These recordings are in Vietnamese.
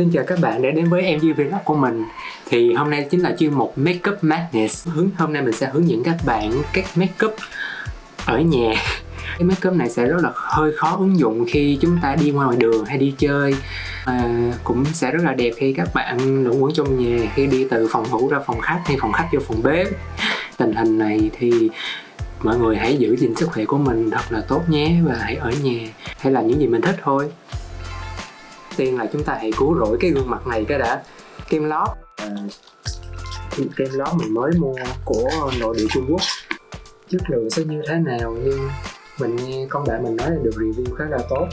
Xin chào các bạn đã đến với MG Vlog của mình. Thì hôm nay chính là chuyên mục Makeup Madness. Hôm nay mình sẽ hướng dẫn các bạn cách makeup ở nhà. Cái makeup này sẽ rất là hơi khó ứng dụng khi chúng ta đi ngoài đường hay đi chơi, cũng sẽ rất là đẹp khi các bạn luẩn quẩn trong nhà, khi đi từ phòng ngủ ra phòng khách hay phòng khách vô phòng bếp. Tình hình này thì mọi người hãy giữ gìn sức khỏe của mình thật là tốt nhé, và hãy ở nhà hay làm những gì mình thích thôi. Tiên là chúng ta hãy cứu rỗi cái gương mặt này cái đã. Kem lót mình mới mua của nội địa Trung Quốc, chất lượng sẽ như thế nào, nhưng mình nghe con bạn mình nói là được review khá là tốt.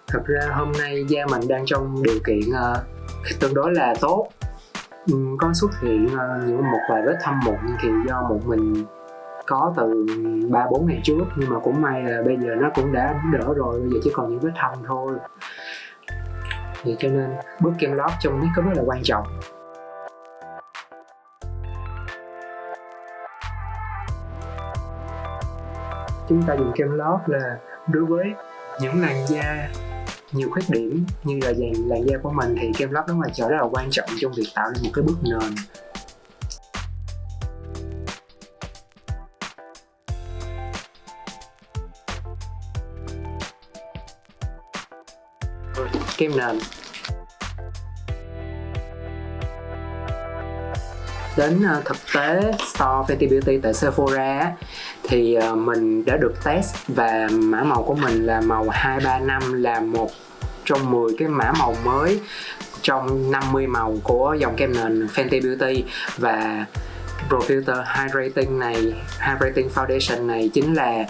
Thật ra hôm nay da mình đang trong điều kiện tương đối là tốt. Có xuất hiện một vài vết thâm mụn thì do mụn mình có từ 3-4 ngày trước, nhưng mà cũng may là bây giờ nó cũng đã đỡ rồi, bây giờ chỉ còn những vết thâm thôi. Vậy cho nên bước kem lót trong makeup rất là quan trọng. Chúng ta dùng kem lót là đối với những làn da nhiều khuyết điểm như là làn da của mình thì kem lót đóng vai trò rất là quan trọng trong việc tạo nên một cái bước nền. Kem nền. Đến thực tế store Fenty Beauty tại Sephora thì mình đã được test và mã màu của mình là màu 235, là một trong 10 cái mã màu mới trong 50 màu của dòng kem nền Fenty Beauty. Và Pro Filter Hydrating Foundation này chính là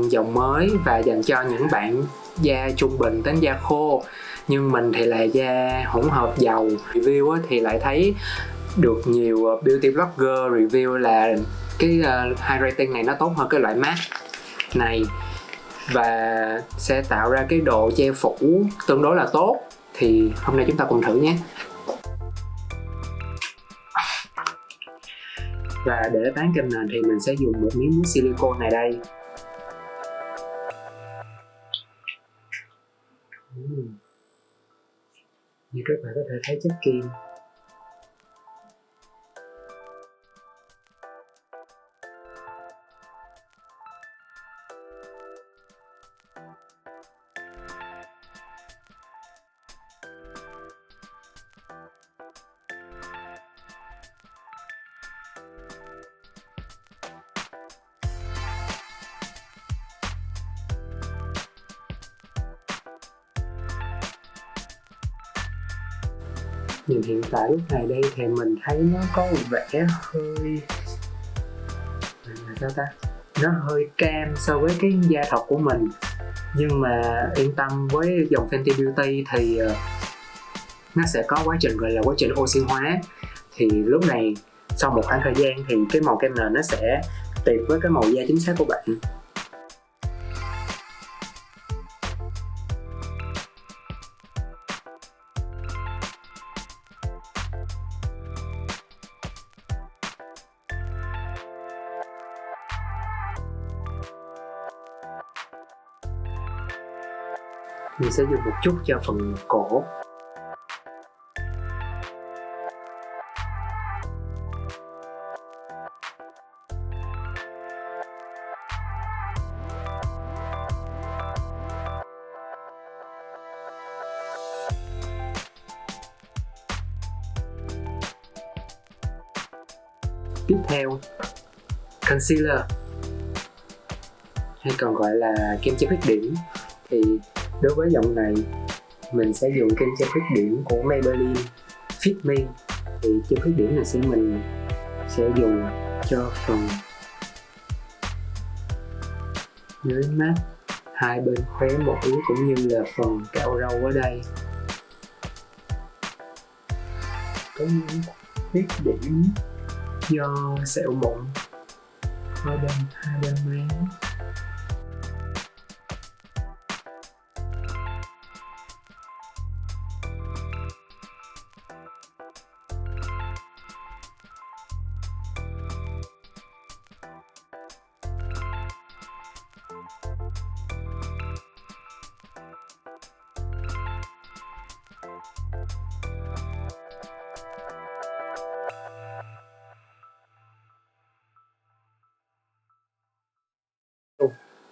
dòng mới và dành cho những bạn da trung bình đến da khô. Nhưng mình thì là da hỗn hợp dầu. Review thì lại thấy được nhiều beauty blogger review là cái hydrating này nó tốt hơn cái loại matte này và sẽ tạo ra cái độ che phủ tương đối là tốt. Thì hôm nay chúng ta cùng thử nhé. Và để tán kem nền thì mình sẽ dùng một miếng mousse silicone này đây. Như các bạn có thể thấy chất kim. Nhìn hiện tại lúc này đây thì mình thấy nó có vẻ hơi nó hơi cam so với cái da thật của mình. Nhưng mà yên tâm, với dòng Fenty Beauty thì nó sẽ có quá trình gọi là quá trình oxy hóa. Thì lúc này sau một khoảng thời gian thì cái màu kem nền nó sẽ tiệp với cái màu da chính xác của bạn. Mình sẽ dùng một chút cho phần cổ. Tiếp theo, concealer hay còn gọi là kem che khuyết điểm. Thì đối với dòng này mình sẽ dùng kem che khuyết điểm của Maybelline Fit Me. Thì che khuyết điểm này mình sẽ dùng cho phần dưới mắt, hai bên khóe mũi cũng như là phần cạo râu ở đây. Có những khuyết điểm do sẹo mụn ở hai bên má.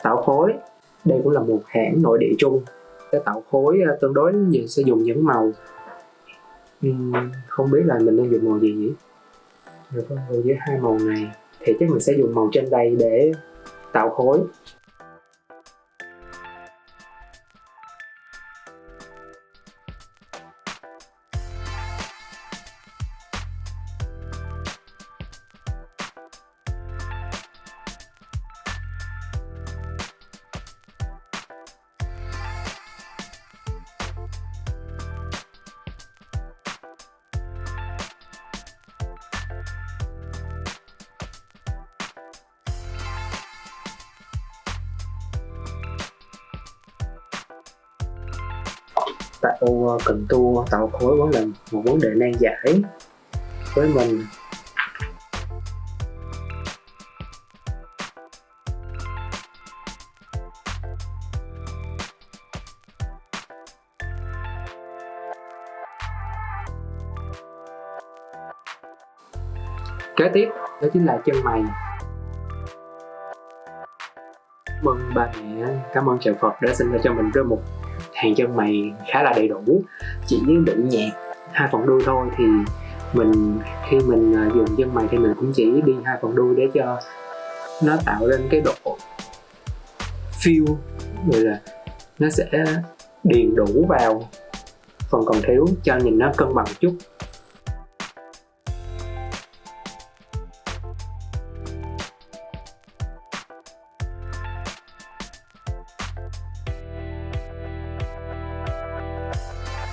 Tạo khối, đây cũng là một hãng nội địa chung. Cái tạo khối tương đối sẽ dùng những màu không biết là mình nên dùng màu gì nhỉ. Được không? Với hai màu này thì chắc mình sẽ dùng màu trên đây để tạo khối. Tạo cần tua, tạo khối vẫn là một vấn đề nan giải với mình. Kế tiếp đó chính là chân mày. Mừng ba mẹ, cảm ơn trời Phật đã sinh ra cho mình với một hàng chân mày khá là đầy đủ, chỉ bị nhạt 2 phần đuôi thôi. Thì khi mình dùng chân mày thì mình cũng chỉ đi 2 phần đuôi để cho nó tạo lên cái độ fill, rồi là nó sẽ điền đủ vào phần còn thiếu cho nhìn nó cân bằng chút.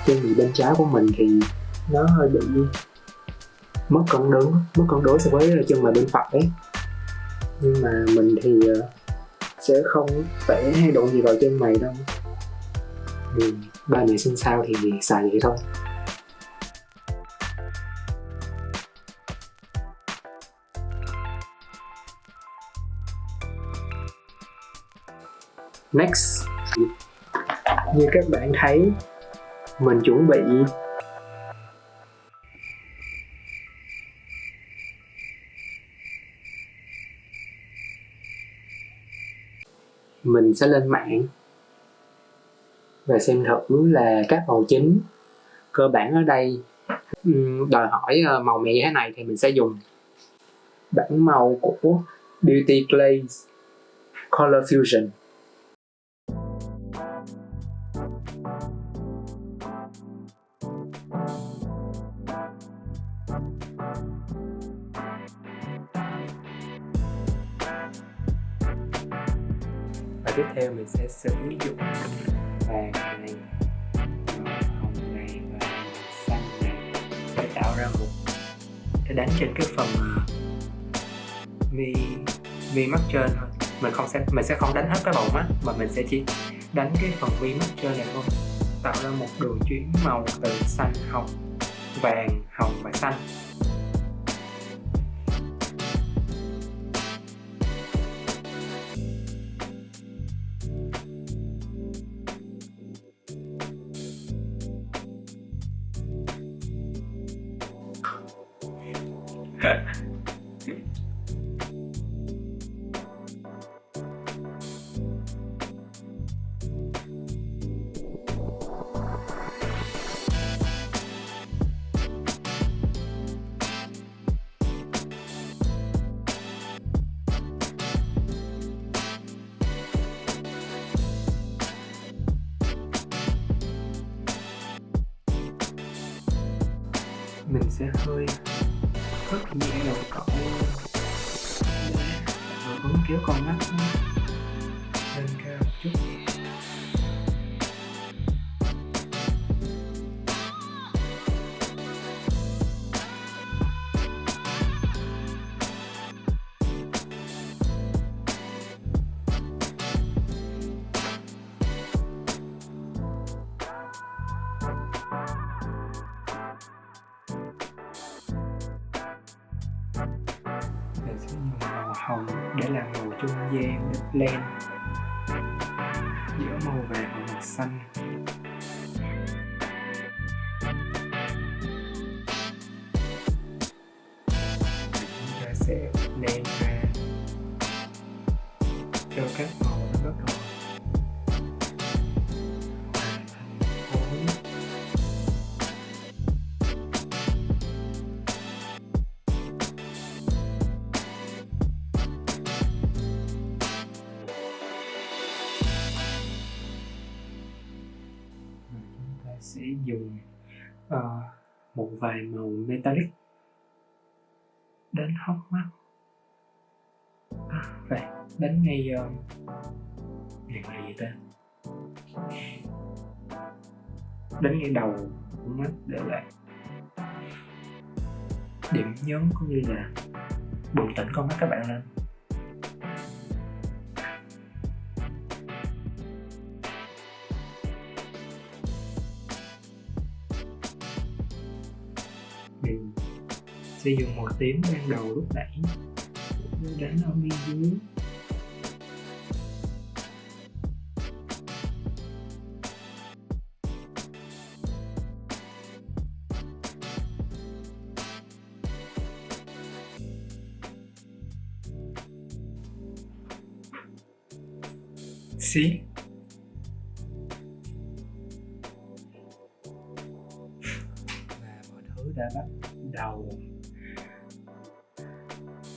Chân mày bên trái của mình thì nó hơi bị mất cân đối so với chân mày bên phải, nhưng mà mình thì sẽ không vẽ hay đụng gì vào chân mày đâu. Ba mẹ sinh sao thì xài vậy thôi. Next, như các bạn thấy, mình chuẩn bị mình sẽ lên mạng và xem thử là các màu chính cơ bản ở đây đòi hỏi màu mè như thế này thì mình sẽ dùng bảng màu của Beauty Glaze Color Fusion. Và tiếp theo mình sẽ sử dụng vàng này, hồng này và xanh này để tạo ra để đánh trên cái phần mi mắt trên thôi. Mình sẽ không đánh hết cái bầu mắt, mà mình sẽ chỉ đánh cái phần mi mắt trên này thôi, tạo ra một đường chuyển màu từ xanh, hồng, vàng, hồng và xanh. Mình sẽ hơi hất nhẹ đầu cậu rồi uốn kéo con mắt lên cao một chút. Mình sẽ dùng màu hồng để làm màu trung gian để blend giữa màu vàng và màu xanh. Chúng ta sẽ blend ra cho các màu nó sẽ dùng một vài màu metallic đánh hốc mắt. Vậy đánh ngay này gọi là gì ta, đánh ngay đầu của mắt để lại điểm nhấn cũng như là bừng tỉnh con mắt các bạn lên. Mình sẽ dùng màu tím ban đầu lúc nãy để đánh ở bên dưới. Xí và mọi thứ đã bắt đầu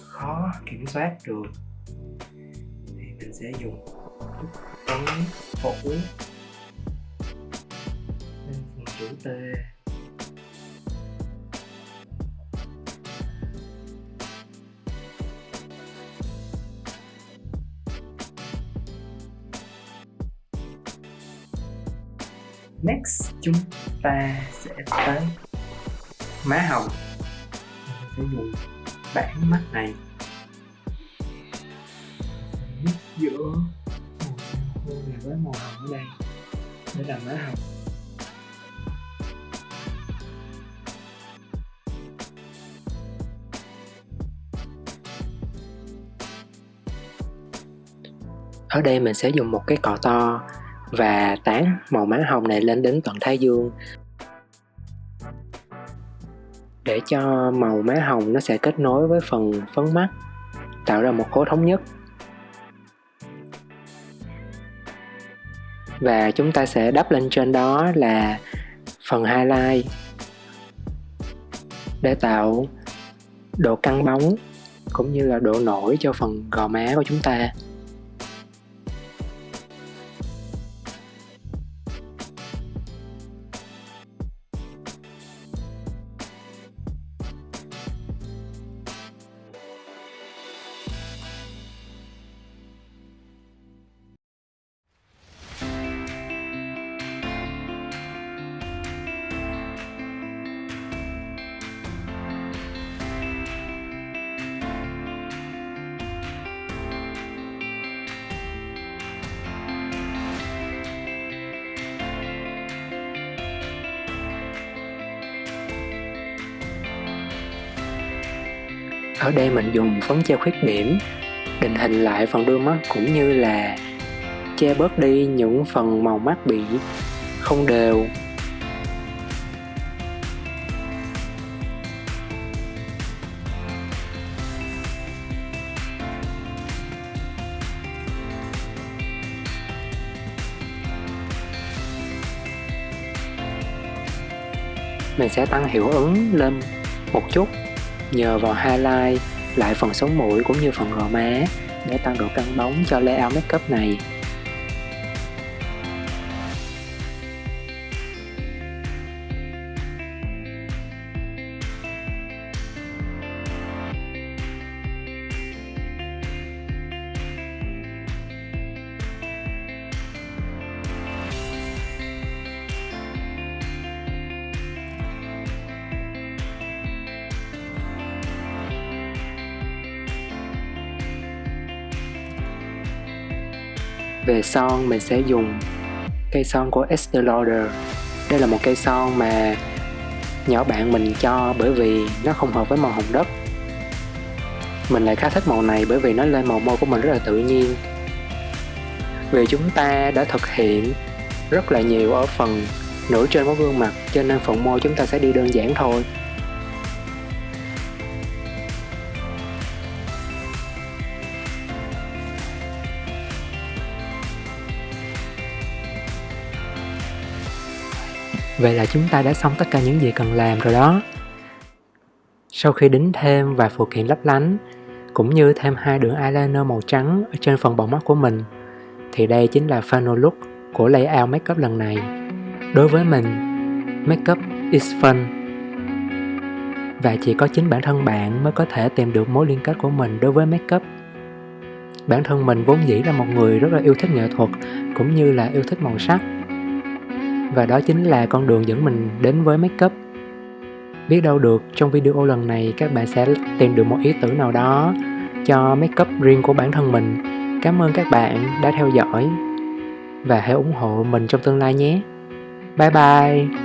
khó kiểm soát được thì mình sẽ dùng chút ấn phủ lên phần chữ T. Next chúng ta sẽ tới má hồng. Mình sẽ dùng bảng mắt này mix giữa màu xanh khô này với màu hồng ở đây để làm má hồng. Ở đây mình sẽ dùng một cái cọ to và tán màu má hồng này lên đến tận thái dương để cho màu má hồng nó sẽ kết nối với phần phấn mắt, tạo ra một khối thống nhất. Và chúng ta sẽ đắp lên trên đó là phần highlight để tạo độ căng bóng cũng như là độ nổi cho phần gò má của chúng ta. Ở đây mình dùng phấn che khuyết điểm, định hình lại phần đuôi mắt cũng như là che bớt đi những phần màu mắt bị không đều. Mình sẽ tăng hiệu ứng lên một chút nhờ vào highlight lại phần sống mũi cũng như phần gò má để tăng độ căng bóng cho layout makeup này. Về son mình sẽ dùng cây son của Estée Lauder. Đây là một cây son mà nhỏ bạn mình cho bởi vì nó không hợp với màu hồng đất. Mình lại khá thích màu này bởi vì nó lên màu môi của mình rất là tự nhiên. Vì chúng ta đã thực hiện rất là nhiều ở phần nửa trên của gương mặt cho nên phần môi chúng ta sẽ đi đơn giản thôi. Vậy là chúng ta đã xong tất cả những gì cần làm rồi đó. Sau khi đính thêm vài phụ kiện lấp lánh, cũng như thêm 2 đường eyeliner màu trắng ở trên phần bọng mắt của mình, thì đây chính là final look của layout makeup lần này. Đối với mình, Makeup is fun. Và chỉ có chính bản thân bạn mới có thể tìm được mối liên kết của mình đối với makeup. Bản thân mình vốn dĩ là một người rất là yêu thích nghệ thuật, cũng như là yêu thích màu sắc. Và đó chính là con đường dẫn mình đến với makeup. Biết đâu được trong video lần này các bạn sẽ tìm được một ý tưởng nào đó cho makeup riêng của bản thân mình. Cảm ơn các bạn đã theo dõi và hãy ủng hộ mình trong tương lai nhé. Bye bye!